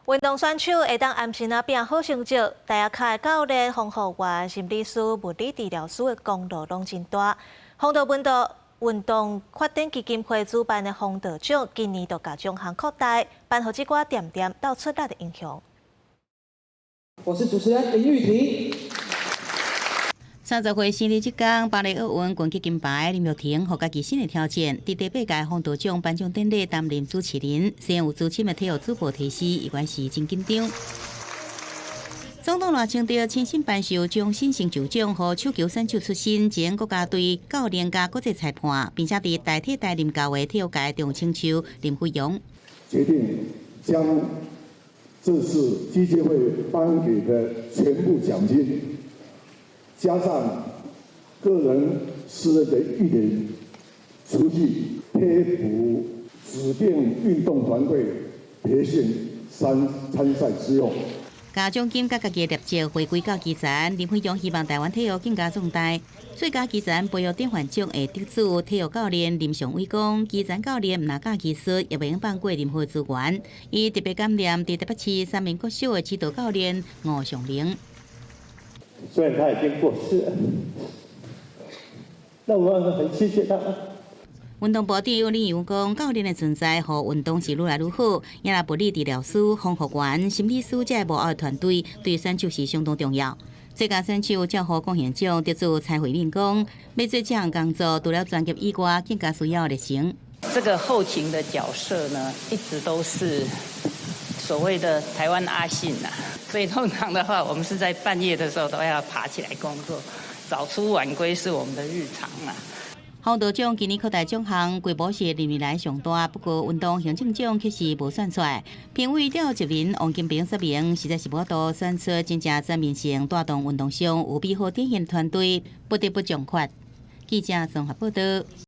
运动选手会当安心拼好成绩，大家卡的教练、防护员、心理师、物理治疗师的功劳拢真大。风道运动发展基金会主办的风道奖，今年就甲奖项扩大，办好这寡点点到出力的英雄。我是主持人林玉婷。30岁生日这天，芭蕾奥运冠军金牌林玉婷，予家己新的挑战，伫第8届风道奖颁奖典礼担任主持人。虽然有资深的体育主播提示，伊原是真紧张。总统赖清德亲身颁授将新成就奖，予手球选手出身前国家队教练加国际裁判，并且伫代替担任教的体育界重青球林飞扬。决定将这次基金会颁给的全部奖金，加上个人私人的1点出去贴补指定运动团队培训参赛之用。加奖金甲家己的业绩回归到基层，林飞扬希望台湾体育更加壮大。最佳基层培育典范奖的得主体育教练林尚伟讲，基层教练唔拿教技术，也袂用放过任何资源。伊特别感念伫台北市3名国小的指导教练吴尚玲。虽然他已经过世了，但我很谢谢他。运动部长李阳讲，教练的存在，互运动是愈来愈好。也若物理治疗师、防护员、心理师这幕后的团队，对选手是相当重要。最佳选手照护贡献奖得主蔡慧敏讲，要做这项工作，除了专业以外，更加需要热情。这个后勤的角色呢，一直都是所谓的台湾阿信呐，所以通常的话，我们是在半夜的时候都要爬起来工作，早出晚归是我们的日常啊。风道奖今年扩大奖项，规模是历年来上大，不过运动行政奖却是无选出来。评委廖一民、王金平说明，实在是无度选出真正全面性带动运动上有美好典型团队，不得不奖发。记者综合报道。